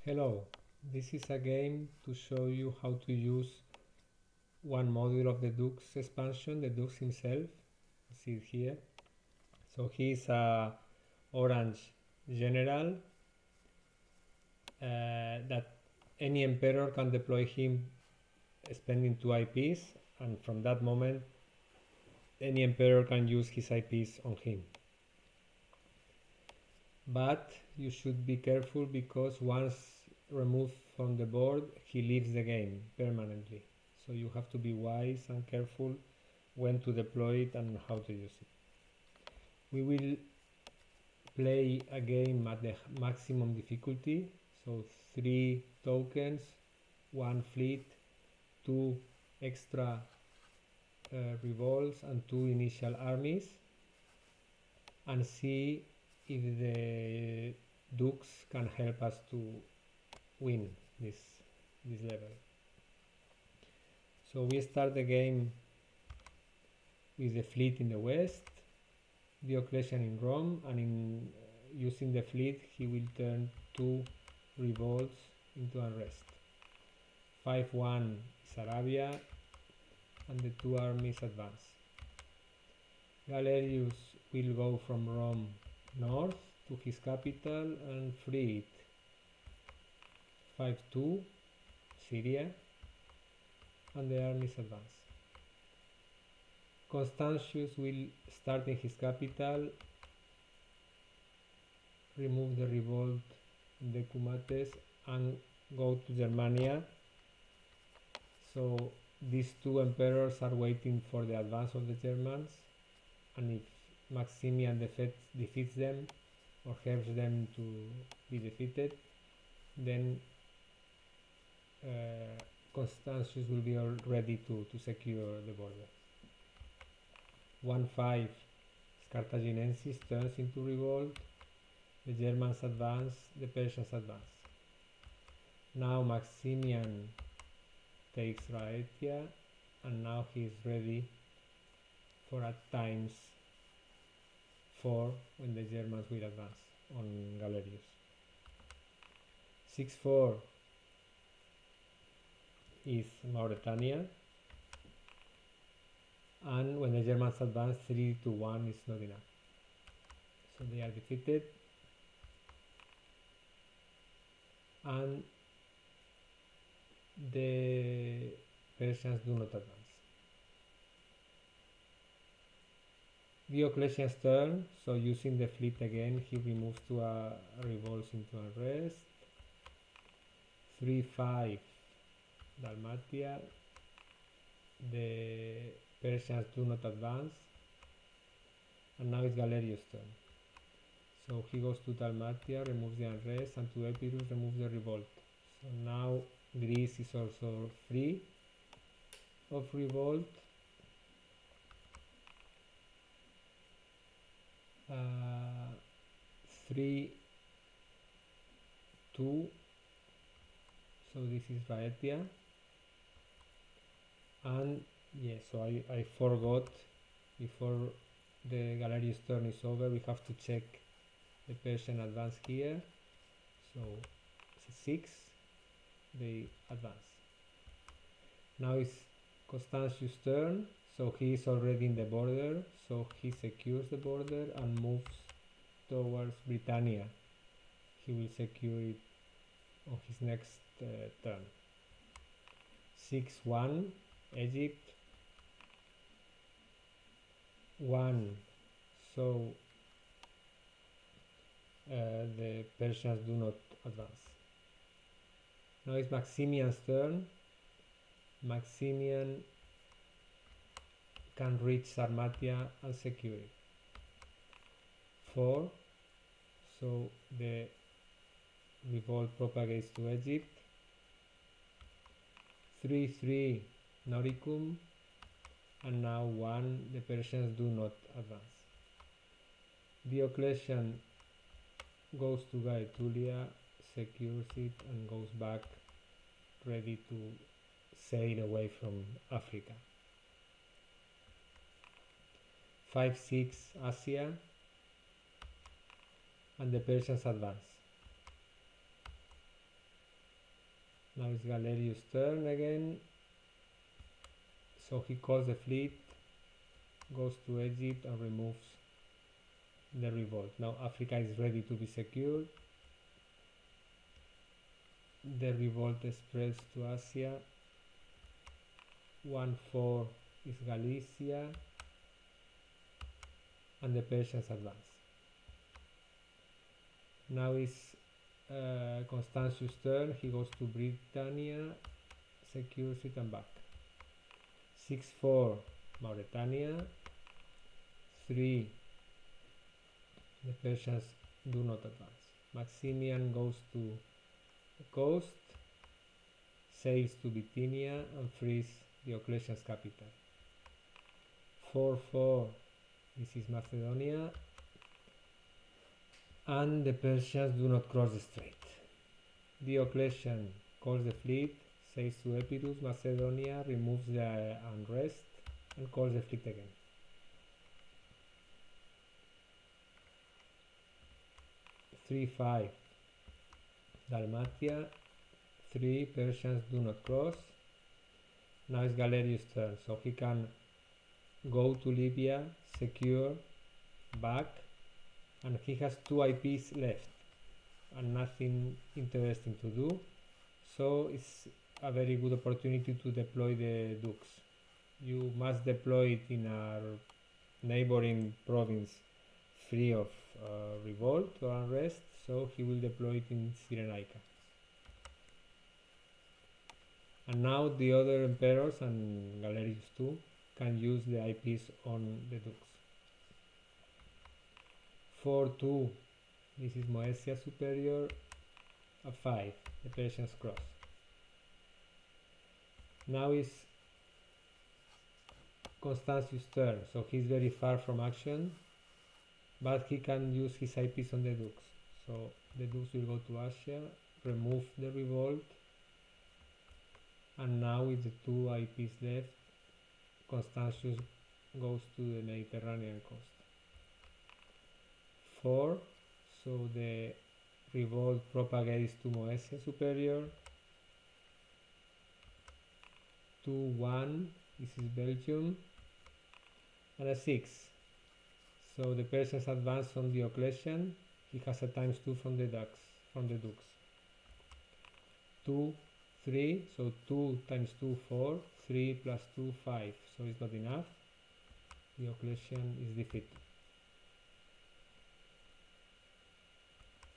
Hello, this is a game to show you how to use one module of the Dux expansion, the Dux himself. See it here. So he is a orange general that any emperor can deploy him spending 2 IPs, and from that moment any emperor can use his IPs on him. But you should be careful because once removed from the board he leaves the game permanently. So you have to be wise and careful when to deploy it and how to use it. We will play a game at the maximum difficulty, so 3 tokens, 1 fleet, 2 extra revolts and 2 initial armies, and see if the Dux can help us to win this level. So we start the game with the fleet in the west, Diocletian in Rome, and in using the fleet he will turn 2 revolts into unrest. 5-1 is Arabia, and the 2 armies advance. Galerius will go from Rome north to his capital and free it. 5-2 Syria, and the armies advance. Constantius will start in his capital, remove the revolt in the Cumates, and go to Germania. So these 2 emperors are waiting for the advance of the Germans, and if Maximian defeats them or helps them to be defeated, then Constantius will be all ready to secure the border. 1-5 Carthaginensis turns into revolt, the Germans advance, the Persians advance. Now Maximian takes Raetia, and now he is ready for a ×4 when the Germans will advance on Galerius. 6-4 is Mauritania, and when the Germans advance 3-1 is not enough, so they are defeated, and the Persians do not advance. Diocletian's turn, so using the fleet again he removes 2 revolts into unrest. 3-5 Dalmatia, the Persians do not advance, and now it's Galerius' turn. So he goes to Dalmatia, removes the unrest, and to Epirus removes the revolt. So now Greece is also free of revolt. 3-2, so this is Raetia, and yeah, so I forgot, before the Galerius turn is over we have to check the Persian advance here. So it's 6, they advance. Now it's Constantius' turn, so he is already in the border, so he secures the border and moves towards Britannia. He will secure it on his next turn. 6-1 Egypt, 1, so the Persians do not advance. Now it's Maximian's turn. Maximian can reach Sarmatia and secure it. 4, so the revolt propagates to Egypt. 3-3 Noricum, and now 1, the Persians do not advance. Diocletian goes to Gaetulia, secures it, and goes back ready to sail away from Africa. 5-6 Asia, and the Persians advance. Now it's Galerius' turn again. So he calls the fleet, goes to Egypt and removes the revolt. Now Africa is ready to be secured. The revolt spreads to Asia. 1-4 is Galicia, and the Persians advance. Now is Constantius' turn. He goes to Britannia, secures it and back. 6-4 Mauritania. 3 the Persians do not advance. Maximian goes to the coast, sails to Bithynia and frees Diocletian's capital. 4-4 this is Macedonia, and the Persians do not cross the strait. Diocletian calls the fleet, sails to Epirus, Macedonia, removes the unrest and calls the fleet again. (3-5) Dalmatia. 3 Persians do not cross. Now it's Galerius' turn, so he can go to Libya, secure, back, and he has 2 IPs left and nothing interesting to do, so it's a very good opportunity to deploy the Dux. You must deploy it in a neighboring province free of revolt or unrest, so he will deploy it in Cyrenaica. And now the other emperors and Galerius too can use the IPs on the Dux. 4-2 this is Moesia Superior. 5 the Persians cross. Now is Constantius' turn, so he's very far from action, but he can use his IPs on the Dux. So the Dux will go to Asia, remove the revolt, and now with the 2 IPs left, Constantius goes to the Mediterranean coast. 4 so the revolt propagates to Moesia Superior. 2-1 this is Belgium, and a 6 so the Persians advance on Diocletian. He has a ×2 from the Dux. 2-3 so 2 × 2 4, 3 + 2 5, so it's not enough. Diocletian is defeated.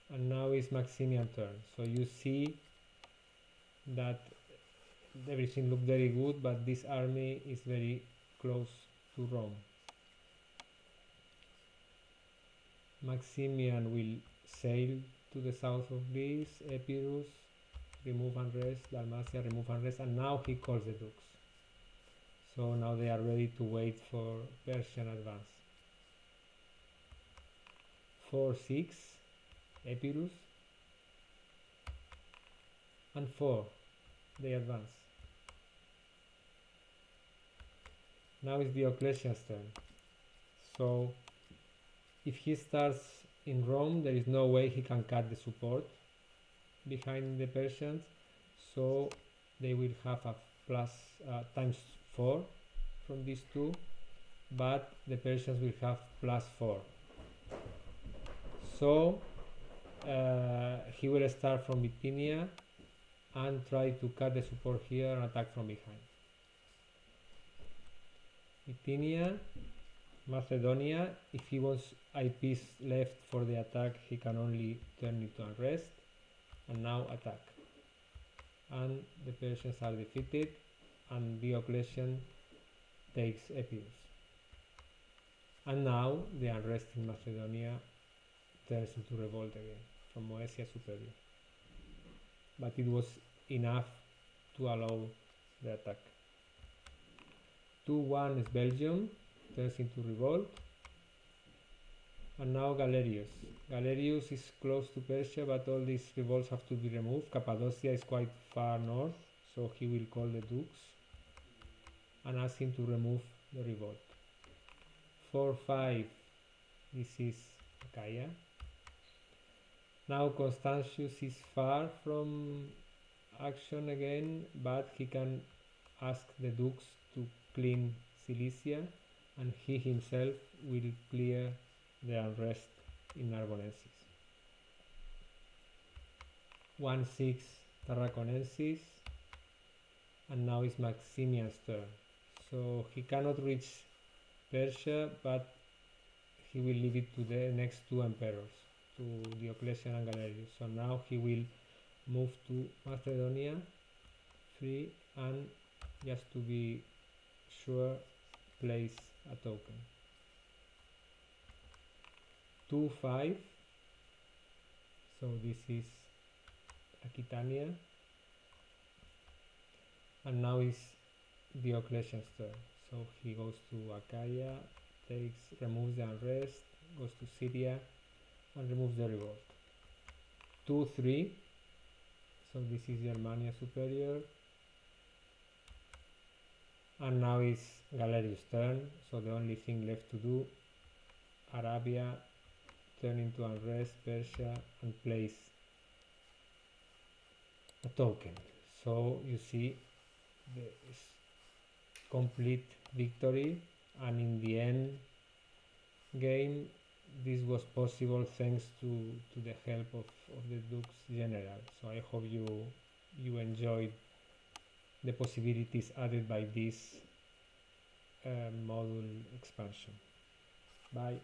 And now is Maximian's turn, so you see that everything looked very good, but this army is very close to Rome. Maximian will sail to the south of Greece, Epirus, remove unrest, Dalmatia, remove unrest, and now he calls the Dux. So now they are ready to wait for Persian advance. 4-6 Epirus, and 4 they advance. Now is Diocletian's turn, so if he starts in Rome, there is no way he can cut the support behind the Persians, so they will have a plus ×4 from these 2, but the Persians will have +4. So he will start from Bithynia and try to cut the support here and attack from behind. Bithynia, Macedonia, if he wants IPs left for the attack, he can only turn it to unrest, and now attack. And the Persians are defeated, and Diocletian takes Epirus. And now the unrest in Macedonia turns into revolt again from Moesia Superior. But it was enough to allow the attack. 2-1 is Belgium, turns into revolt. And now Galerius. Galerius is close to Persia, but all these revolts have to be removed. Cappadocia is quite far north, so he will call the Dux and ask him to remove the revolt. 4-5 this is Achaia. Now Constantius is far from action again, but he can ask the dukes to clean Cilicia, and he himself will clear the unrest in Narbonensis. 1-6 Tarraconensis, and now it's Maximian's turn. So he cannot reach Persia, but he will leave it to the next two emperors, to Diocletian and Galerius. So now he will move to Macedonia, 3, and just to be sure, place a token. 2-5, so this is Aquitania, and now is Diocletian's turn. So he goes to Achaia, removes the unrest, goes to Syria, and removes the revolt. 2-3, so this is Germania Superior, and now is Galerius' turn. So the only thing left to do, Arabia, turn into unrest, Persia, and place a token. So you see the complete victory, and in the end game this was possible thanks to the help of the Duke's general. So I hope you enjoyed the possibilities added by this module expansion. Bye.